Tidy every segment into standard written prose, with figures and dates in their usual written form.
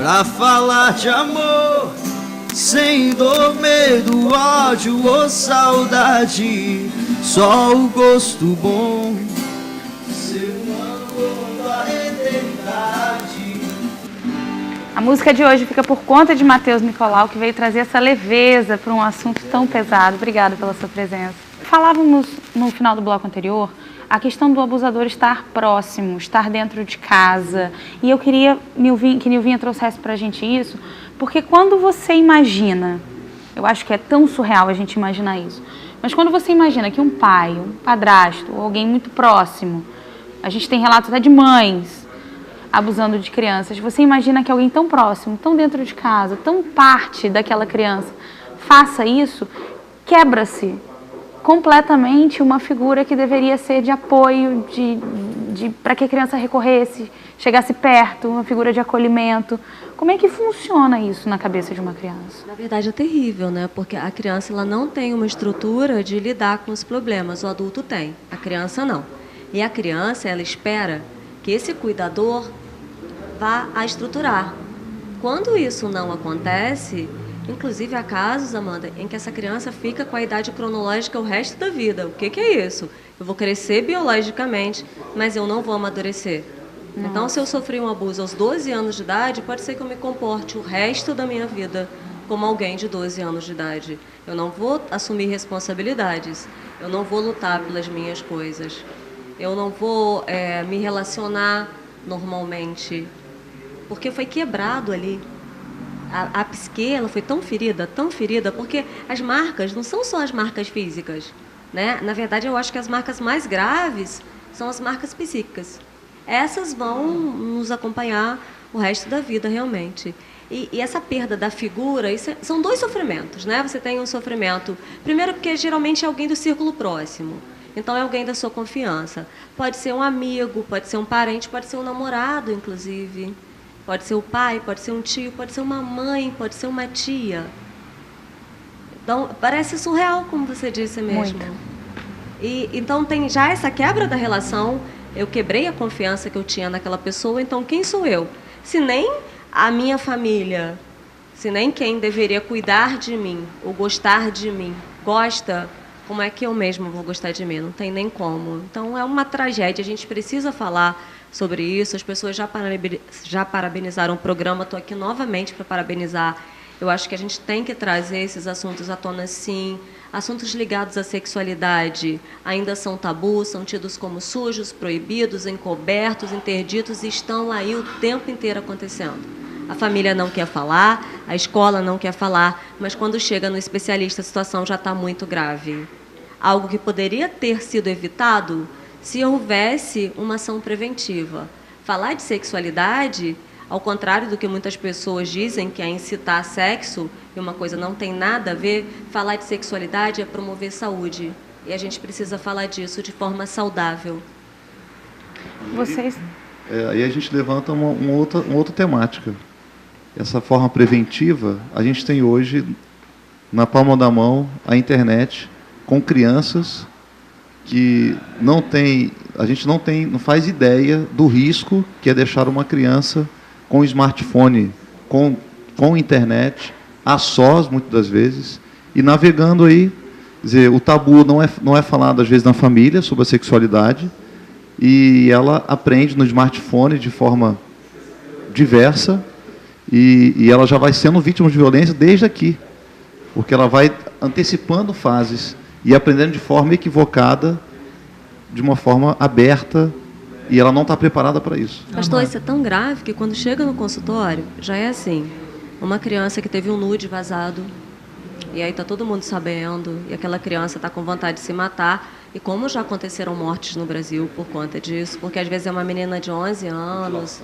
pra falar de amor, sem dor, medo, ódio ou saudade, só o gosto bom, seu amor da eternidade. A música de hoje fica por conta de Matheus Nicolau, que veio trazer essa leveza para um assunto tão pesado. Obrigada pela sua presença. Falávamos no final do bloco anterior a questão do abusador estar próximo, estar dentro de casa. E eu queria que Nilvinha trouxesse para a gente isso, porque quando você imagina, eu acho que é tão surreal a gente imaginar isso, mas quando você imagina que um pai, um padrasto, ou alguém muito próximo, a gente tem relatos até de mães abusando de crianças, você imagina que alguém tão próximo, tão dentro de casa, tão parte daquela criança, faça isso, quebra-se completamente uma figura que deveria ser de apoio, para que a criança recorresse, chegasse perto, uma figura de acolhimento. Como é que funciona isso na cabeça de uma criança? Na verdade é terrível, né? Porque a criança ela não tem uma estrutura de lidar com os problemas, o adulto tem, a criança não. E a criança, ela espera que esse cuidador vá a estruturar. Quando isso não acontece, inclusive há casos, Amanda, em que essa criança fica com a idade cronológica o resto da vida. O que é isso? Eu vou crescer biologicamente, mas eu não vou amadurecer. Nossa. Então, se eu sofri um abuso aos 12 anos de idade, pode ser que eu me comporte o resto da minha vida como alguém de 12 anos de idade. Eu não vou assumir responsabilidades. Eu não vou lutar pelas minhas coisas. Eu não vou me relacionar normalmente, porque foi quebrado ali. A psique ela foi tão ferida, porque as marcas não são só as marcas físicas, né? Na verdade, eu acho que as marcas mais graves são as marcas psíquicas. Essas vão nos acompanhar o resto da vida, realmente. E essa perda da figura, são dois sofrimentos, né? Você tem um sofrimento, primeiro porque geralmente é alguém do círculo próximo, então é alguém da sua confiança. Pode ser um amigo, pode ser um parente, pode ser um namorado, inclusive. Pode ser o pai, pode ser um tio, pode ser uma mãe, pode ser uma tia. Então, parece surreal, como você disse mesmo. Muito. E então tem já essa quebra da relação. Eu quebrei a confiança que eu tinha naquela pessoa, então quem sou eu? Se nem a minha família, se nem quem deveria cuidar de mim ou gostar de mim gosta, como é que eu mesma vou gostar de mim? Não tem nem como. Então é uma tragédia, a gente precisa falar sobre isso. As pessoas já parabenizaram o programa, estou aqui novamente para parabenizar. Eu acho que a gente tem que trazer esses assuntos à tona, sim. Assuntos ligados à sexualidade ainda são tabus, são tidos como sujos, proibidos, encobertos, interditos e estão aí o tempo inteiro acontecendo. A família não quer falar, a escola não quer falar, mas quando chega no especialista a situação já está muito grave. Algo que poderia ter sido evitado se houvesse uma ação preventiva. Falar de sexualidade, ao contrário do que muitas pessoas dizem, que é incitar sexo, e uma coisa não tem nada a ver, falar de sexualidade é promover saúde. E a gente precisa falar disso de forma saudável. Vocês... Aí a gente levanta uma outra temática. Essa forma preventiva, a gente tem hoje, na palma da mão, a internet, com crianças que a gente não faz ideia do risco que é deixar uma criança com smartphone, com internet, a sós, muitas das vezes, e navegando aí. Quer dizer, o tabu não é falado, às vezes, na família sobre a sexualidade, e ela aprende no smartphone de forma diversa, e ela já vai sendo vítima de violência desde aqui, porque ela vai antecipando fases e aprendendo de forma equivocada, de uma forma aberta, e ela não está preparada para isso. Pastor, isso é tão grave que quando chega no consultório, já é assim, uma criança que teve um nude vazado, e aí está todo mundo sabendo, e aquela criança está com vontade de se matar, e como já aconteceram mortes no Brasil por conta disso, porque às vezes é uma menina de 11 anos,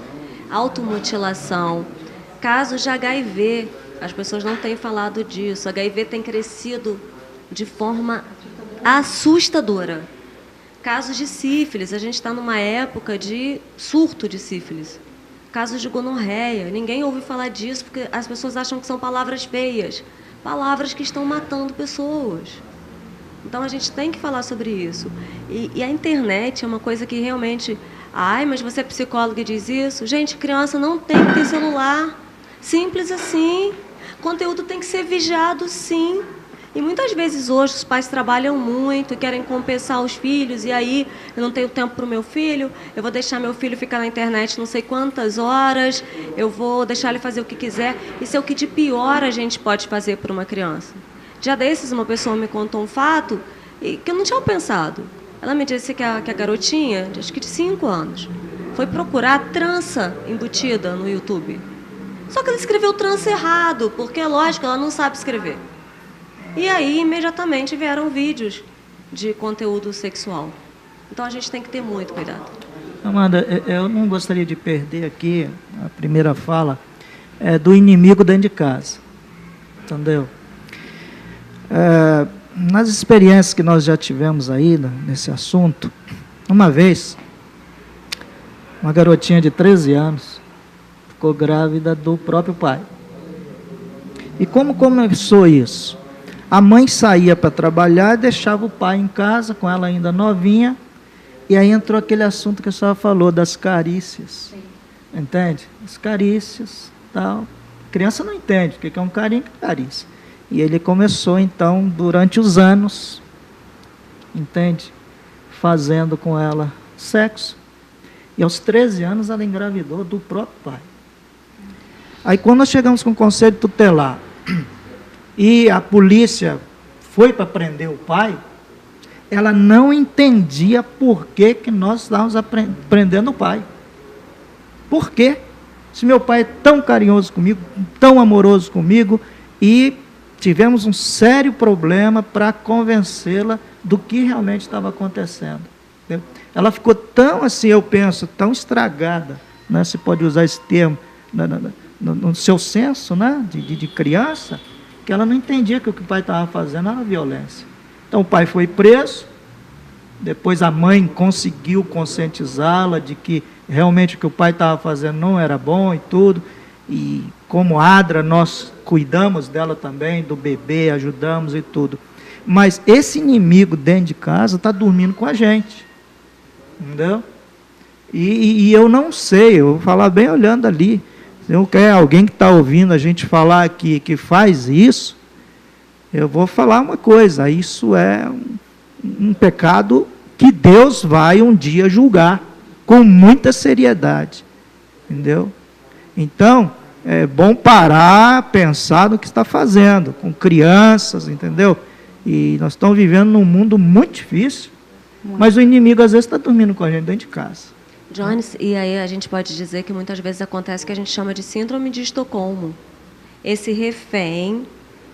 automutilação, casos de HIV, as pessoas não têm falado disso, HIV tem crescido de forma assustadora. Casos de sífilis, a gente está numa época de surto de sífilis. Casos de gonorreia, ninguém ouve falar disso porque as pessoas acham que são palavras feias, palavras que estão matando pessoas. Então a gente tem que falar sobre isso. E a internet é uma coisa que realmente... Ai, mas você é psicóloga e diz isso? Gente, criança não tem que ter celular. Simples assim. Conteúdo tem que ser vigiado, sim. E muitas vezes hoje os pais trabalham muito, querem compensar os filhos, e aí eu não tenho tempo para o meu filho, eu vou deixar meu filho ficar na internet não sei quantas horas, eu vou deixar ele fazer o que quiser. Isso é o que de pior a gente pode fazer para uma criança. Já desses, uma pessoa me contou um fato que eu não tinha pensado. Ela me disse que a garotinha, acho que de 5 anos, foi procurar trança embutida no YouTube. Só que ela escreveu trança errado, porque, lógico, ela não sabe escrever. E aí, imediatamente, vieram vídeos de conteúdo sexual. Então, a gente tem que ter muito cuidado. Amanda, eu não gostaria de perder aqui a primeira fala do inimigo dentro de casa. Entendeu? Nas experiências que nós já tivemos aí nesse assunto, uma vez, uma garotinha de 13 anos ficou grávida do próprio pai. E como começou isso? A mãe saía para trabalhar e deixava o pai em casa, com ela ainda novinha, e aí entrou aquele assunto que a senhora falou, das carícias. Sim. Entende? As carícias, tal. A criança não entende o que é um carinho, que é carícia. E ele começou, então, durante os anos, entende? Fazendo com ela sexo. E aos 13 anos ela engravidou do próprio pai. Aí quando nós chegamos com o conselho tutelar, e a polícia foi para prender o pai, ela não entendia por que nós estávamos prendendo o pai. Por quê? Se meu pai é tão carinhoso comigo, tão amoroso comigo, e tivemos um sério problema para convencê-la do que realmente estava acontecendo. Entendeu? Ela ficou tão, assim, eu penso, tão estragada, né, se pode usar esse termo, no seu senso, né, de criança, que ela não entendia que o que o pai estava fazendo era violência. Então o pai foi preso, depois a mãe conseguiu conscientizá-la de que realmente o que o pai estava fazendo não era bom e tudo, e como ADRA nós cuidamos dela também, do bebê, ajudamos e tudo. Mas esse inimigo dentro de casa está dormindo com a gente, entendeu? E eu não sei, eu vou falar bem olhando ali. Se eu quero alguém que está ouvindo a gente falar aqui que faz isso, eu vou falar uma coisa, isso é um pecado que Deus vai um dia julgar com muita seriedade, entendeu? Então, é bom parar, pensar no que está fazendo, com crianças, entendeu? E nós estamos vivendo num mundo muito difícil, mas o inimigo às vezes está dormindo com a gente dentro de casa. Jones, e aí a gente pode dizer que muitas vezes acontece o que a gente chama de síndrome de Estocolmo. Esse refém,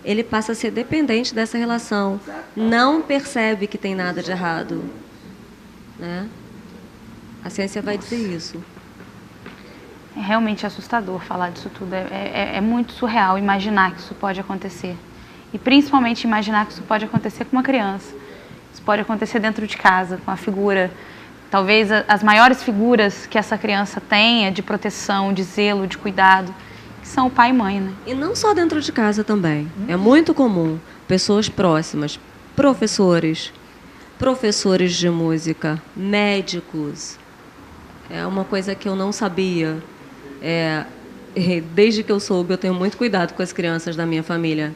ele passa a ser dependente dessa relação, não percebe que tem nada de errado, né? A ciência vai dizer isso. É realmente assustador falar disso tudo, é muito surreal imaginar que isso pode acontecer. E principalmente imaginar que isso pode acontecer com uma criança. Isso pode acontecer dentro de casa, com a figura... Talvez as maiores figuras que essa criança tenha de proteção, de zelo, de cuidado, que são o pai e mãe, né? E não só dentro de casa também. É muito comum pessoas próximas, professores de música, médicos. É uma coisa que eu não sabia. Desde que eu soube, eu tenho muito cuidado com as crianças da minha família.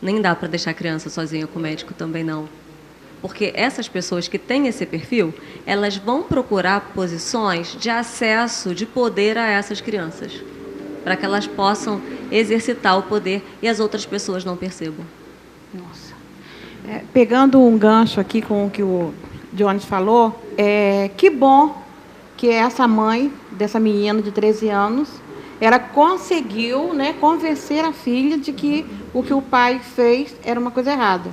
Nem dá para deixar a criança sozinha com o médico também, não. Porque essas pessoas que têm esse perfil, elas vão procurar posições de acesso, de poder a essas crianças, para que elas possam exercitar o poder e as outras pessoas não percebam. Nossa. Pegando um gancho aqui com o que o Jones falou, que bom que essa mãe dessa menina de 13 anos, ela conseguiu, né, convencer a filha de que o que o pai fez era uma coisa errada.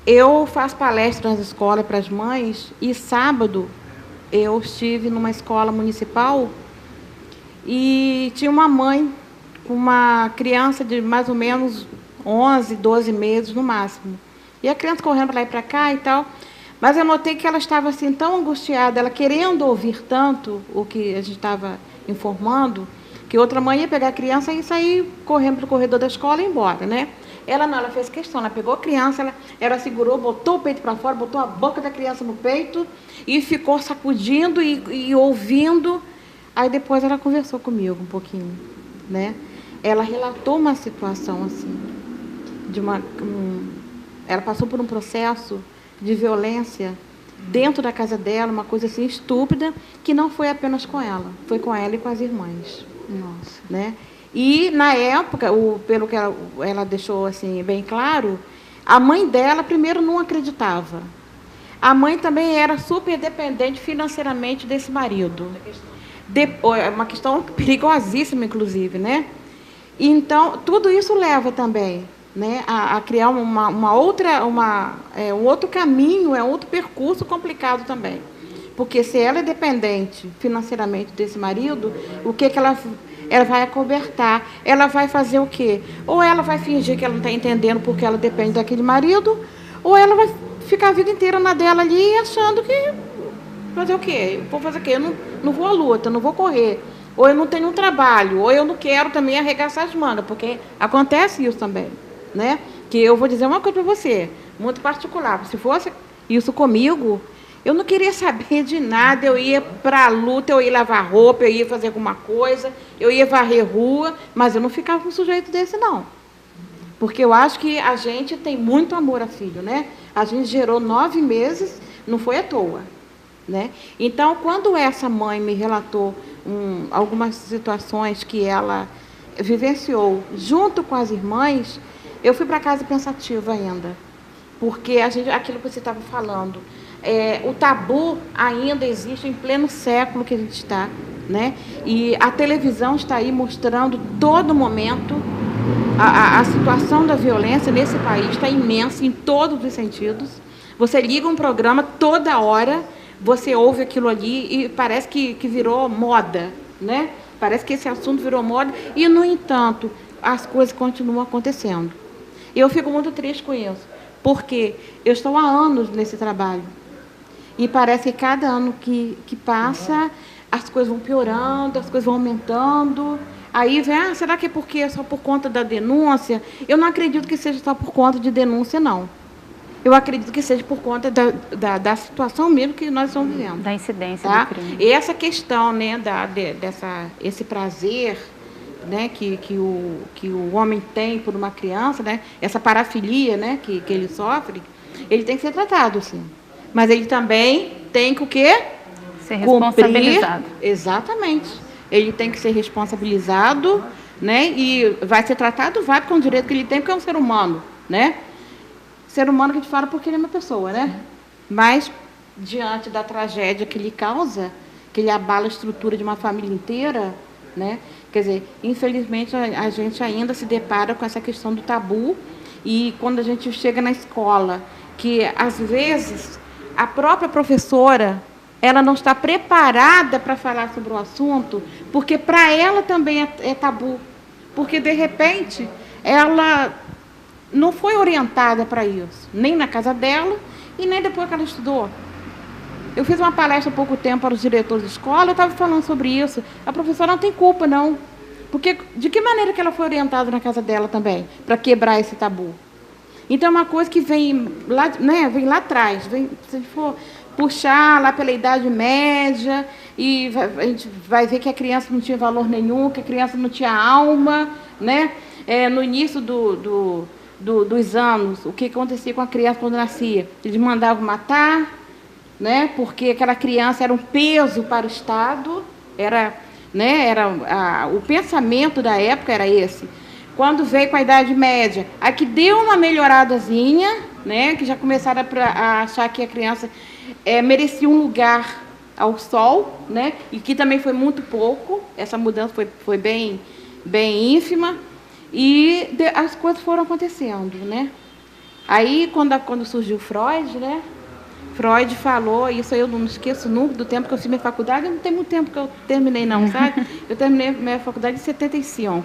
Eu faço palestras nas escolas para as mães e sábado eu estive numa escola municipal e tinha uma mãe com uma criança de mais ou menos 11, 12 meses no máximo. E a criança correndo para lá e para cá e tal. Mas eu notei que ela estava assim tão angustiada, ela querendo ouvir tanto o que a gente estava informando, que outra mãe ia pegar a criança e sair correndo para o corredor da escola e ir embora, né? Ela não, ela fez questão, ela pegou a criança, ela segurou, botou o peito para fora, botou a boca da criança no peito e ficou sacudindo e ouvindo. Aí depois ela conversou comigo um pouquinho, né? ela relatou uma situação assim, ela passou por um processo de violência dentro da casa dela, uma coisa assim estúpida, que não foi apenas com ela, foi com ela e com as irmãs. Nossa. Né? E, na época, pelo que ela deixou assim, bem claro, a mãe dela, primeiro, não acreditava. A mãe também era super dependente financeiramente desse marido. É uma questão perigosíssima, inclusive. Né? Então, tudo isso leva também, né, a criar um outro caminho, um outro percurso complicado também. Porque se ela é dependente financeiramente desse marido, o que ela vai acobertar? Ela vai fazer o quê? Ou ela vai fingir que ela não está entendendo porque ela depende daquele marido, ou ela vai ficar a vida inteira na dela ali achando que fazer o quê? Vou fazer o quê? Eu não vou à luta, não vou correr. Ou eu não tenho um trabalho, ou eu não quero também arregaçar as mangas, porque acontece isso também. Né? Que eu vou dizer uma coisa para você, muito particular. Se fosse isso comigo, eu não queria saber de nada. Eu ia para a luta, eu ia lavar roupa, eu ia fazer alguma coisa, eu ia varrer rua, mas eu não ficava com um sujeito desse, não. Porque eu acho que a gente tem muito amor a filho, né? A gente gerou 9 meses, não foi à toa. Né? Então, quando essa mãe me relatou algumas situações que ela vivenciou junto com as irmãs, eu fui para casa pensativa ainda, porque aquilo que você estava falando, o tabu ainda existe em pleno século que a gente está, né? E a televisão está aí mostrando todo momento a situação da violência nesse país está imensa em todos os sentidos. Você liga um programa toda hora, você ouve aquilo ali e parece que virou moda, né? Parece que esse assunto virou moda e, no entanto, as coisas continuam acontecendo. Eu fico muito triste com isso, porque eu estou há anos nesse trabalho. E parece que cada ano que passa, as coisas vão piorando, as coisas vão aumentando. Aí vem, será que é porque é só por conta da denúncia? Eu não acredito que seja só por conta de denúncia, não. Eu acredito que seja por conta da situação mesmo que nós estamos vivendo. Da incidência do crime. E essa questão, né, esse prazer, né, que o homem tem por uma criança, né, essa parafilia, né, que ele sofre, ele tem que ser tratado, sim. Mas ele também tem que o quê? Ser responsabilizado. Cumprir, exatamente. Ele tem que ser responsabilizado, né, e vai ser tratado, vai, porque é um direito que ele tem, porque é um ser humano, né? Ser humano que a gente fala porque ele é uma pessoa, né? Mas, diante da tragédia que ele causa, que ele abala a estrutura de uma família inteira, né? Quer dizer, infelizmente, a gente ainda se depara com essa questão do tabu, e quando a gente chega na escola, que, às vezes, a própria professora, ela não está preparada para falar sobre o assunto, porque para ela também é tabu. Porque, de repente, ela não foi orientada para isso, nem na casa dela e nem depois que ela estudou. Eu fiz uma palestra há pouco tempo para os diretores de escola, eu estava falando sobre isso. A professora não tem culpa, não. Porque de que maneira que ela foi orientada na casa dela também, para quebrar esse tabu? Então, é uma coisa que vem lá, né, vem lá atrás. Se a gente for puxar lá pela Idade Média, e a gente vai ver que a criança não tinha valor nenhum, que a criança não tinha alma, né? No início dos anos, o que acontecia com a criança quando nascia? Eles mandavam matar, né? Porque aquela criança era um peso para o Estado, o pensamento da época era esse. Quando veio com a Idade Média, aqui deu uma melhoradazinha, né? Que já começaram a achar que a criança merecia um lugar ao sol, né? E que também foi muito pouco, essa mudança foi bem ínfima. E as coisas foram acontecendo, né? Aí, quando surgiu Freud, né? Freud falou, isso eu não esqueço nunca do tempo que eu fiz minha faculdade, não tem muito tempo que eu terminei, não, sabe? Eu terminei minha faculdade em 75.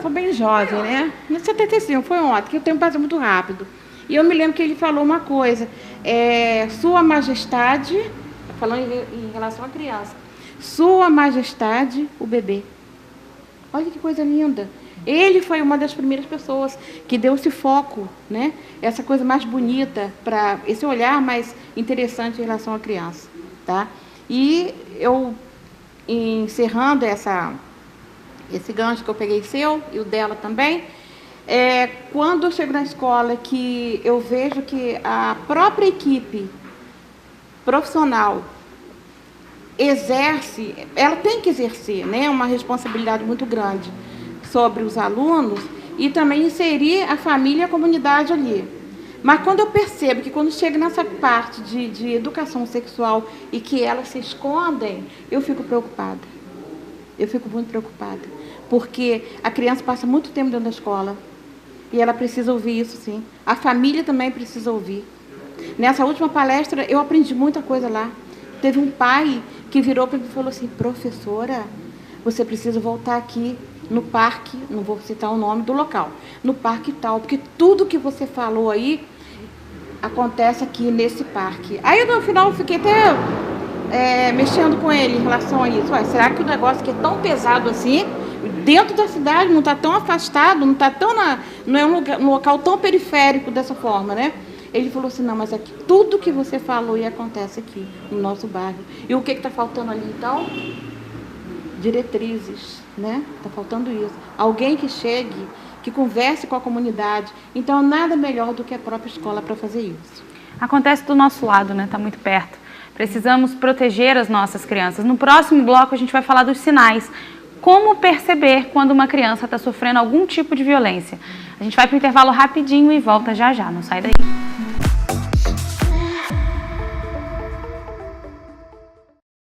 Sou bem jovem, né? Em 75, foi ontem, que o tempo passa muito rápido. E eu me lembro que ele falou uma coisa, Sua Majestade, falando em relação à criança, Sua Majestade, o bebê. Olha que coisa linda. Ele foi uma das primeiras pessoas que deu esse foco, né? Essa coisa mais bonita, para esse olhar mais interessante em relação à criança. Tá? E eu, encerrando esse gancho que eu peguei seu e o dela também, quando eu chego na escola que eu vejo que a própria equipe profissional exerce, ela tem que exercer, né, uma responsabilidade muito grande sobre os alunos e também inserir a família e a comunidade ali. Mas quando eu percebo que quando chega nessa parte de educação sexual e que elas se escondem, eu fico preocupada. Eu fico muito preocupada. Porque a criança passa muito tempo dentro da escola e ela precisa ouvir isso, sim. A família também precisa ouvir. Nessa última palestra, eu aprendi muita coisa lá. Teve um pai que virou para mim e falou assim: professora, você precisa voltar aqui no parque, não vou citar o nome do local, no parque tal, porque tudo que você falou aí acontece aqui nesse parque. Aí no final eu fiquei até mexendo com ele em relação a isso. Ué, será que o negócio que é tão pesado assim, dentro da cidade, não está tão afastado, não está tão não é um local tão periférico dessa forma, né? Ele falou assim: não, mas aqui, tudo que você falou e acontece aqui no nosso bairro. E o que está faltando ali então? Diretrizes, né? Está faltando isso. Alguém que chegue, que converse com a comunidade. Então, nada melhor do que a própria escola para fazer isso. Acontece do nosso lado, né? Está muito perto. Precisamos proteger as nossas crianças. No próximo bloco, a gente vai falar dos sinais. Como perceber quando uma criança está sofrendo algum tipo de violência. A gente vai para o intervalo rapidinho e volta já já. Não sai daí.